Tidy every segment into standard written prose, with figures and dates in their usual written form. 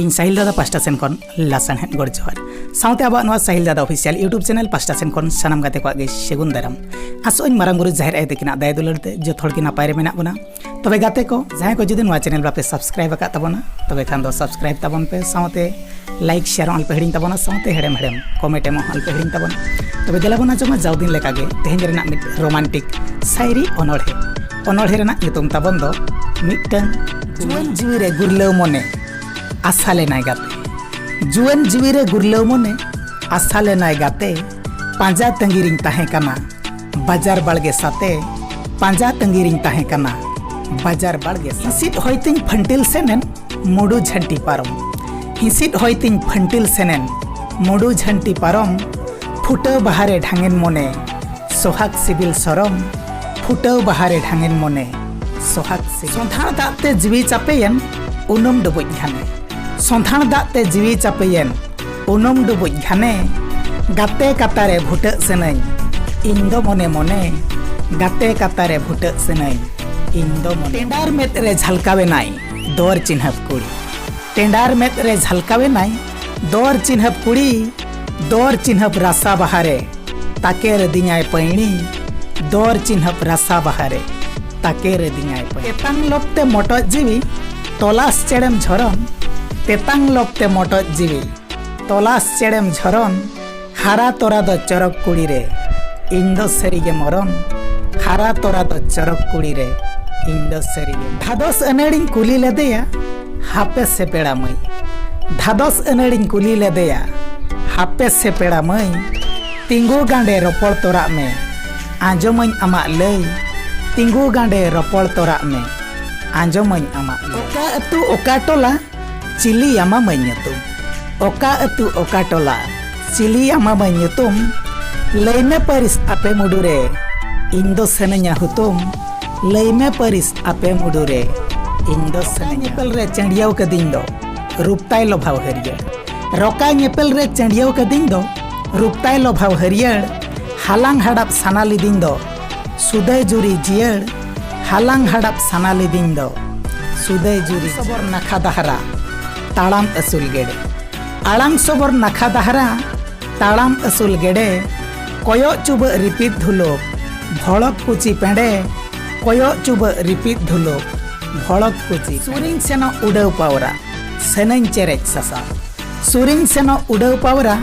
इन साहिल दादा पास्टा सेन खन लासान हेन गड़ जोहार साउते अब साहिल दादा official YouTube channel pasta Sen खन सानाम गाते को सेगुन दाराम आसोइन मारांग गुरु जाहिर आय तकिना दाय दुलारते जो थोड़ की नापाय रे मेना बोना तबे गाते को जहां को जुदी नवा चैनल बापे सब्सक्राइब का तबना तबे खान दो सब्सक्राइब तबन पे साउते लाइक शेयर ऑल पे हिडिंग तबना साउते हेड़ेम हेड़ेम कमेंट एम ऑल पे हिडिंग तबना तबे देलाबना जमा जाव दिन लेका गे तेहेन रेना मिट रोमांटिक शायरी अनोढ़े रेना नितुम तबन दो मिटंग जुवन जीवी रे गुरलेव मने आसाले नाय गाते जुवन जीवी रे गुरलेव मने आसाले नाय गाते पांजा तंगिरिंग ताहे कना बाजार बाड़गे साते पांजा तंगिरिंग ताहे कना बाजार बाड़गे हिसिट होइतिन फंटिल सेनेन मुडू झंटी पारम हिसिट होइतिन फंटिल सेनेन मुडू झंटी पारम फुटो बाहारे ढांगेन मने सोहाग सिबिल सरम फुटो बाहारे ढांगेन मने सोहाग सिबिल संथान दाते जीवी चापेयन उनुम डुबुज घाने संथान दाते जीवी चापेयन उनुम डुबुज घाने गाते कातारे भुटे सेनै इंदो मने मने गाते कातारे भुटे सेनै इंदो मने टेंडार मेत रे झलकावे नाई दौर चिन्हब कुड़ी टेंडार मेत रे झलकावे नाई दौर चिन्हब कुड़ी दौर चिन्हब रासा बहारे ताकेर दिኛय पैणी दौर चिन्हब रासा बहारे ताकेर दिኛय पैणी तेतांग लोपते मोटो जीवी तलास चेड़ेम झरन तेतांग लोपते मोटो जीवी तलास चेड़ेम झरन हारा तोरा दो चरक कुड़ी रे इंदो सेरिगे मरन हारा तोरा दो चरक कुड़ी रे इंदो सेरिगे धादोस अनेडिंग कुली लेदेया हापे से पेड़ा मई धादोस अनेडिंग कुली लेदेया हापे से पेड़ा मई तिंगु गांडे रोपड़ तोरा में आंजोमई अमा लई तिंगु गांडे रोपड़ तोरा में आंजोमई अमा ओका अतु ओका टोला चिली अमा मई ᱧᱩᱛᱩᱢ ओका अतु ओका टोला चिली अमा मई ᱧᱩᱛᱩᱢ लैमे परिस आपे मुडुरे इंदो सेनया हुतुम लैमे परिस आपे मुडुरे इंदो सेनया नेपल रे चंडियाव कदिंग दो रूपताय लोभाव हरियर रोका नेपल रे चंडियाव कदिंग दो रूपताय लोभाव हरियर हालांग हड़प साना लिदिंग दो सुदय जुरी जियर हालांग हड़प साना लिदिंग दो सुदय जुरी सबोर नखा दहरा ताड़ाम असुल गेडे आड़ाम सबोर नखा दहरा ताड़ाम असुल गेडे कोयो चुब रिपीट धुलोक भड़क कुची पेंडे कोयो चुब रिपीट धुलोक भड़क कुची सुरिंग सेनो उड़ाव पावरा सेनैन चेरेज सासा सुरिंग सेनो उड़ाव पावरा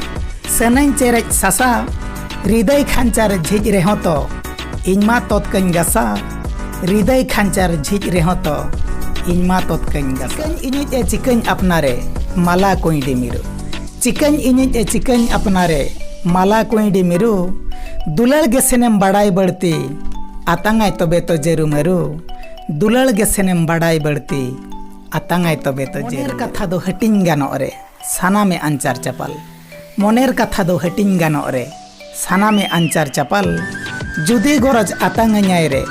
सेनैन चेरेज सासा हृदय खांचार झिज रेहो तो इनमा तोतकन गासा हृदय खांचार झिज रेहो तो इनमा तोतकन गासा इनिज ए चिकन अपनारे माला कोइडी मिरु चिकन इनिज ए चिकन अपनारे माला कोइडी मिरु दुलड़ गेसेनेम बड़ाई बढ़ती आतंगाय तबे तो जेरु मेरु दुलड़ गेसेनेम बड़ाई बढ़ती आतंगाय तबे तो जेरु कथा दो हटिंग गानो रे साना में अंचार चपल मोनेर कथा दो हटिंग गानो रे साना में अंचार चपल जुदी गरज आतंगाय रे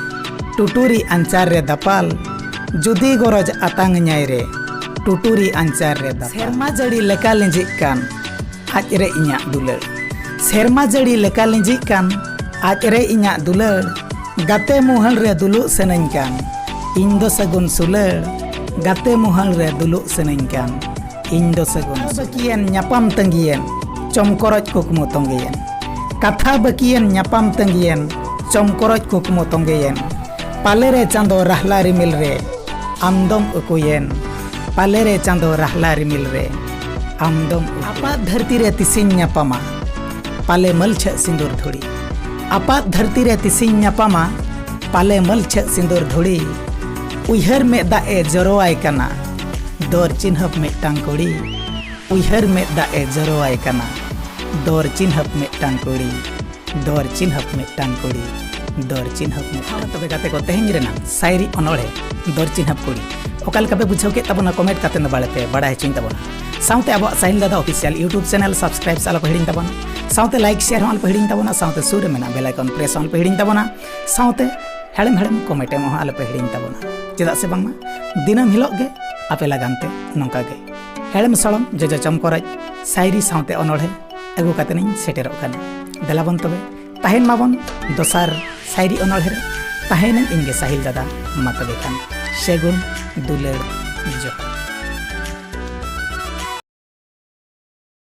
टुटुरी अंचार रे दपाल जुदी गरज आतंगाय रे टुटुरी अंचार रे दपाल सेरमा जड़ी लेका लेंजिक कान आज रे इña दुलड़ सेरमा जड़ी लेका लेंजिक कान आज रे इña दुलड़ गाते मुहल रे दुलु सेनैन कान इंदो सगुन सुलड़ गाते मुहल रे दुलु सेनैन कान इंदो सगुन बकियन न्यापाम तंगियन चमकरज कुकमु तंगियन कथा बकियन न्यापाम तंगियन चमकरज कुकमु तंगियन पाले रे चांदो रहला रिमिल रे आमदम उकुयन पाले रे चांदो रहला रिमिल रे आमदम आपा धरती रे तिसिन न्यापामा पाले मलछ सिंदूर धुड़ी आपा धरती रे तिसिन न्यापामा पाले मलछ सिंदूर धुड़ी उइहर में दाए जरोआय कना दौर चिन्हब मिटतांग कुड़ी उइहर में दाए जरोआय कना दौर चिन्हब मिटतांग कुड़ी दौर चिन्हब मिटतांग कुड़ी दौर चिन्हब में तबे गाते को तेहेन रेना शायरी अनोढ़े दौर चिन्हब कुड़ी ओका लेका पे बुझाव के तबना कमेंट काते न बाळे पे बड़ा हेचिन तबना साउते अब साहिल दादा ऑफिशियल यूट्यूब चैनल सब्सक्राइब साला पे हिडिंग तबना साउते लाइक शेयर ऑल पे हिडिंग तबना साउते सुर मेना बेल आइकन प्रेस ऑन पे हिडिंग तबना साउते हेड़म हेड़म कमेंट एम आल पे हिडिंग तबना चेदा से बांगमा दिनम हिलोग गे आपे लगानते नोंका गे हेड़म सड़म जजो चमकरज शायरी साउते अनोढ़े अगु काते निन सेटेरो काना देलाबन तबे ताहेन माबन दोसार शायरी अनोढ़े रे ताहेन इनगे साहिल दादा मा तबे खान सेगुन दुलड़ जो